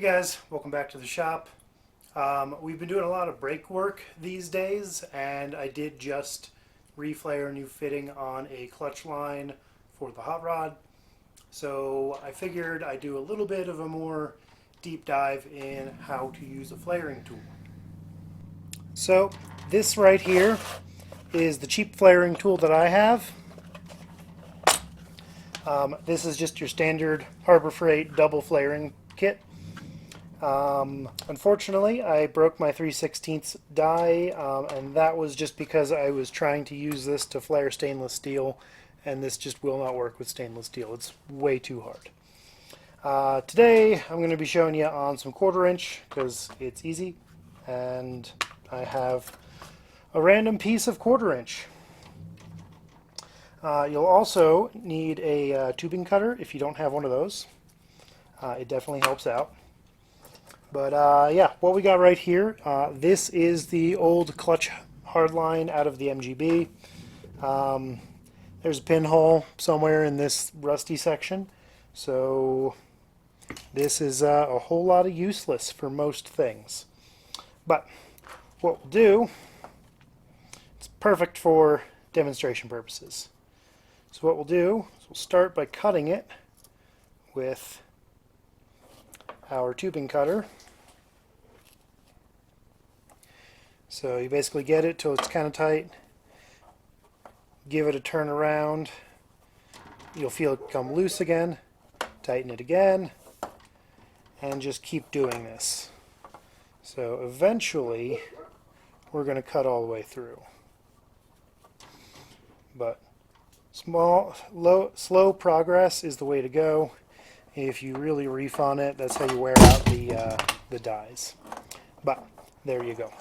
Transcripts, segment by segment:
Hey guys, welcome back to the shop. We've been doing a lot of brake work these days, and I did just reflare a new fitting on a clutch line for the hot rod. So I figured I'd do a little bit of a more deep dive in how to use a flaring tool. So this right here is the cheap flaring tool that I have. This is just your standard Harbor Freight double flaring kit. Unfortunately, I broke my 3/16 die, and that was just because I was trying to use this to flare stainless steel, and this just will not work with stainless steel. It's way too hard. Today, I'm going to be showing you on some 1/4 inch because it's easy, and I have a random piece of 1/4 inch. You'll also need a tubing cutter if you don't have one of those. It definitely helps out. But yeah, what we got right here, this is the old clutch hardline out of the MGB. There's a pinhole somewhere in this rusty section, so this is a whole lot of useless for most things. But what we'll do, it's perfect for demonstration purposes. So what we'll do is we'll start by cutting it with our tubing cutter. So you basically get it till it's kind of tight, give it a turn around, you'll feel it come loose again, tighten it again, and just keep doing this. So eventually we're going to cut all the way through. But slow progress is the way to go. If you really reef on it, that's how you wear out the dies. But there you go.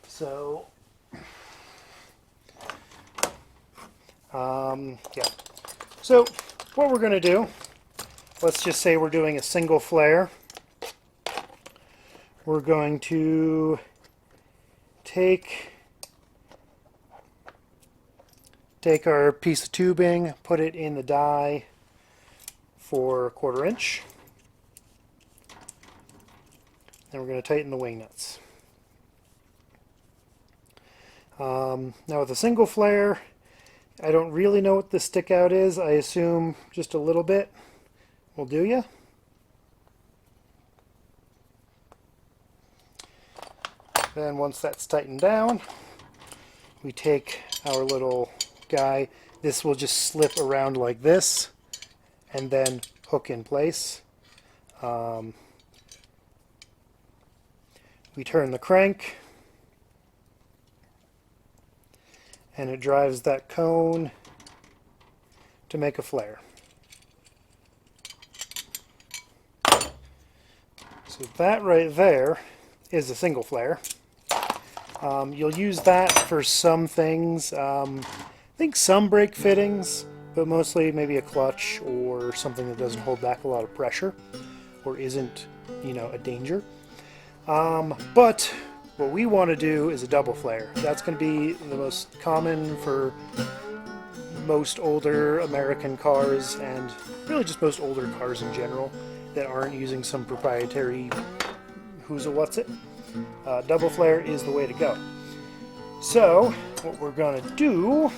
So, yeah. So what we're going to do, let's just say we're doing a single flare. We're going to take our piece of tubing, put it in the die for 1/4 inch. Then we're going to tighten the wing nuts. Now with a single flare, I don't really know what the stick out is. I assume just a little bit will do ya. Then once that's tightened down, we take our little guy. This will just slip around like this and then hook in place. We turn the crank and it drives that cone to make a flare. So that right there is a single flare. You'll use that for some things. I think some brake fittings, but mostly maybe a clutch or something that doesn't hold back a lot of pressure or isn't, a danger. But what we want to do is a double flare. That's going to be the most common for most older American cars, and really just most older cars in general that aren't using some proprietary who's a what's it. Double flare is the way to go. So what we're going to do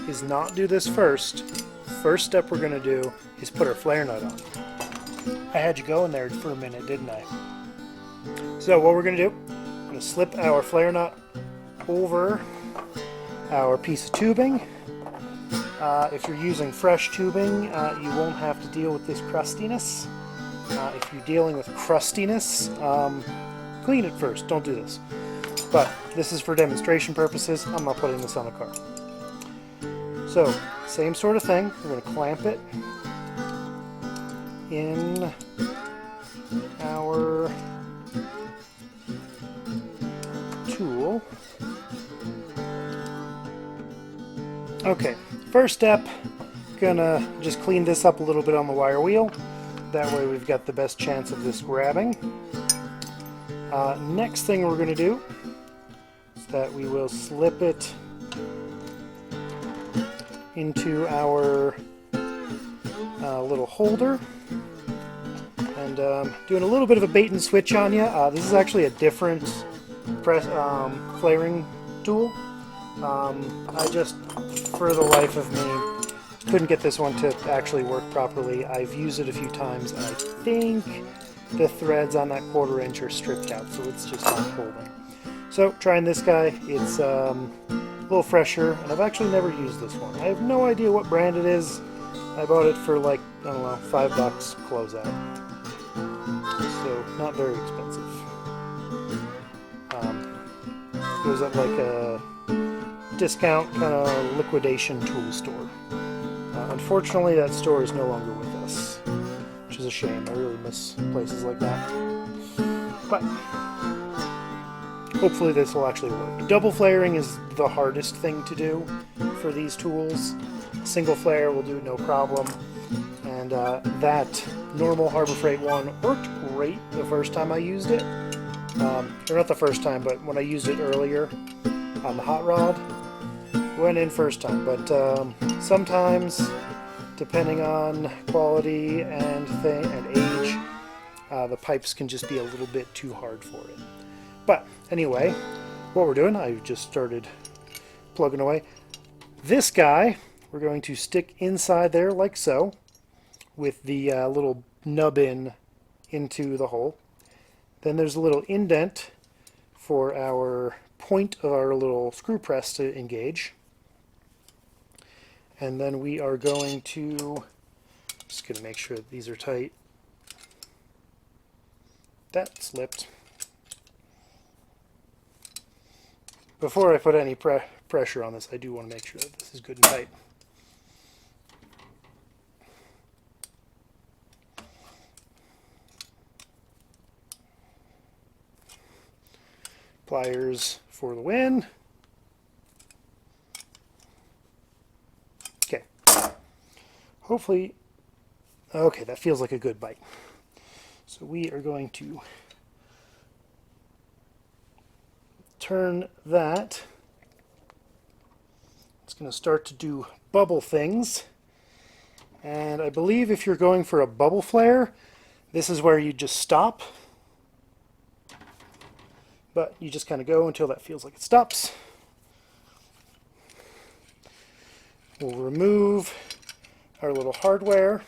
is not do this first. First step we're going to do is put our flare nut on. I had you going there for a minute, didn't I? So what we're going to do, I'm going to slip our flare nut over our piece of tubing. If you're using fresh tubing, you won't have to deal with this crustiness. If you're dealing with crustiness, clean it first. Don't do this. But this is for demonstration purposes. I'm not putting this on a car. So, same sort of thing. We're going to clamp it in our tool. Okay, first step, gonna just clean this up a little bit on the wire wheel. That way we've got the best chance of this grabbing. Next thing we're gonna do is that we will slip it into our little holder. And doing a little bit of a bait and switch on you. This is actually a different flaring tool. I just, for the life of me, couldn't get this one to actually work properly. I've used it a few times, and I think the threads on that 1/4 inch are stripped out, so it's just not holding. So trying this guy, it's a little fresher, and I've actually never used this one. I have no idea what brand it is. I bought it for like, I don't know, $5 closeout. So not very expensive. It was at like a discount kind of liquidation tool store. Unfortunately, that store is no longer with us, which is a shame. I really miss places like that. But hopefully this will actually work. Double flaring is the hardest thing to do for these tools. Single flare will do no problem. And that normal Harbor Freight one worked great the first time I used it. Or not the first time, but when I used it earlier on the hot rod. Went in first time, but sometimes, depending on quality and age, the pipes can just be a little bit too hard for it. But anyway, what we're doing, I just started plugging away. This guy, we're going to stick inside there like so, with the little nubbin into the hole. Then there's a little indent for our point of our little screw press to engage. And then we are going to, just going to make sure that these are tight. That slipped. Before I put any pressure on this, I do want to make sure that this is good and tight. Pliers for the win. Okay. Hopefully, okay, that feels like a good bite. So we are going to turn that. It's going to start to do bubble things. And I believe if you're going for a bubble flare, this is where you just stop. But you just kind of go until that feels like it stops. We'll remove our little hardware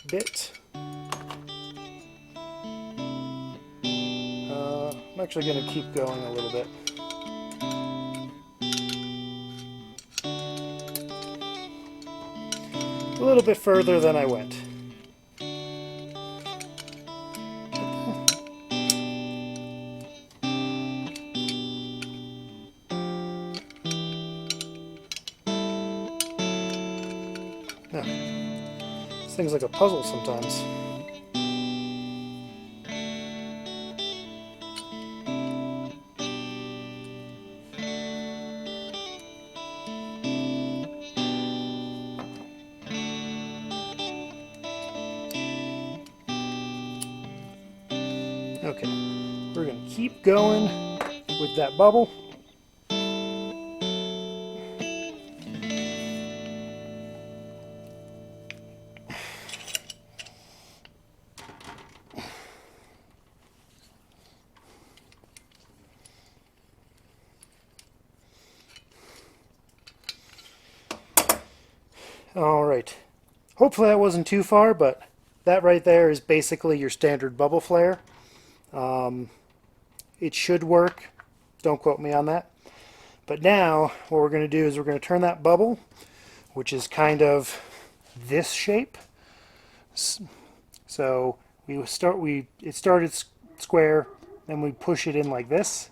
bit. I'm actually going to keep going a little bit. A little bit further than I went. Yeah. This thing's like a puzzle sometimes. Okay, we're going to keep going with that bubble. All right, hopefully that wasn't too far, but that right there is basically your standard bubble flare. It should work. Don't quote me on that. But now what we're going to do is we're going to turn that bubble, which is kind of this shape. So it started square, then we push it in like this.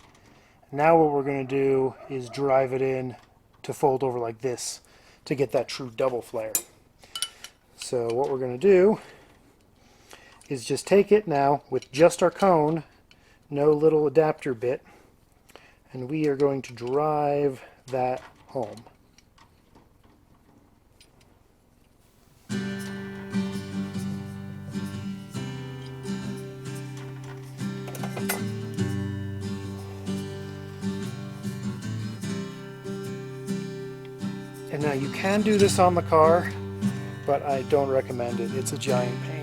Now what we're going to do is drive it in to fold over like this to get that true double flare. So what we're going to do is just take it now with just our cone, no little adapter bit, and we are going to drive that home. And now you can do this on the car. but I don't recommend it. It's a giant pain.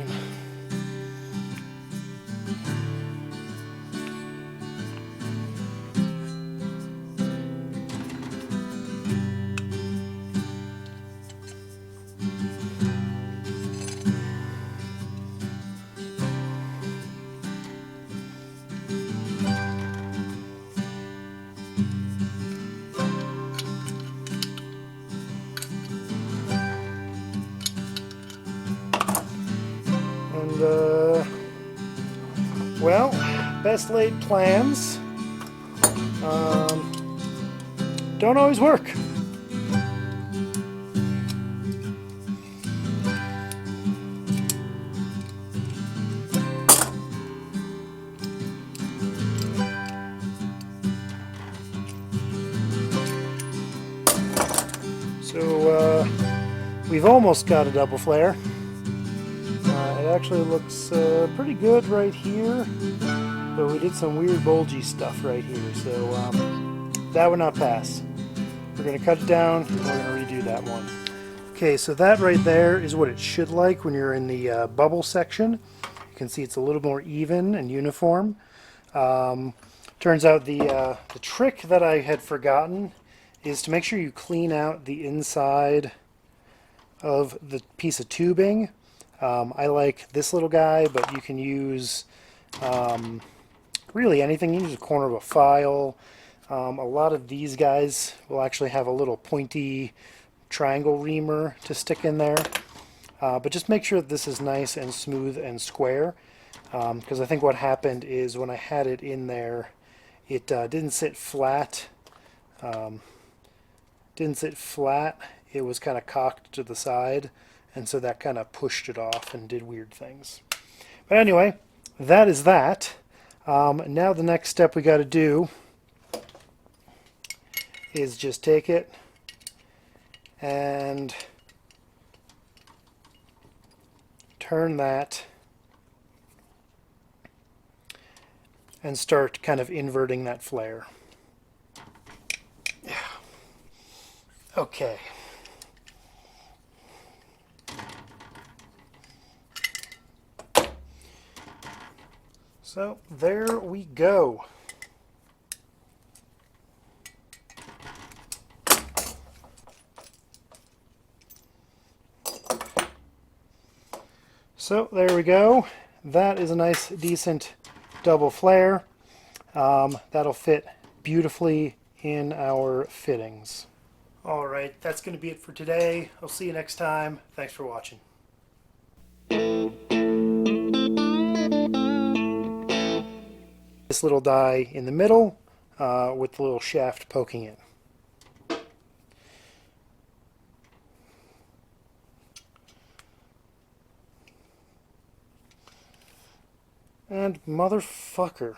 And, well, best laid plans don't always work. So, we've almost got a double flare. It actually looks pretty good right here, but we did some weird bulgy stuff right here, so that would not pass. We're going to cut it down, and we're going to redo that one. Okay, so that right there is what it should like when you're in the bubble section. You can see it's a little more even and uniform. Turns out the trick that I had forgotten is to make sure you clean out the inside of the piece of tubing. I like this little guy, but you can use really anything. You can use a corner of a file. A lot of these guys will actually have a little pointy triangle reamer to stick in there. But just make sure that this is nice and smooth and square, because I think what happened is when I had it in there, it didn't sit flat. It was kind of cocked to the side, and so that kind of pushed it off and did weird things. But anyway, that is that. Now the next step we got to do is just take it and turn that and start kind of inverting that flare. Okay. So there we go. So there we go. That is a nice, decent double flare. That'll fit beautifully in our fittings. All right, that's going to be it for today. I'll see you next time. Thanks for watching. This little die in the middle with the little shaft poking it. And motherfucker.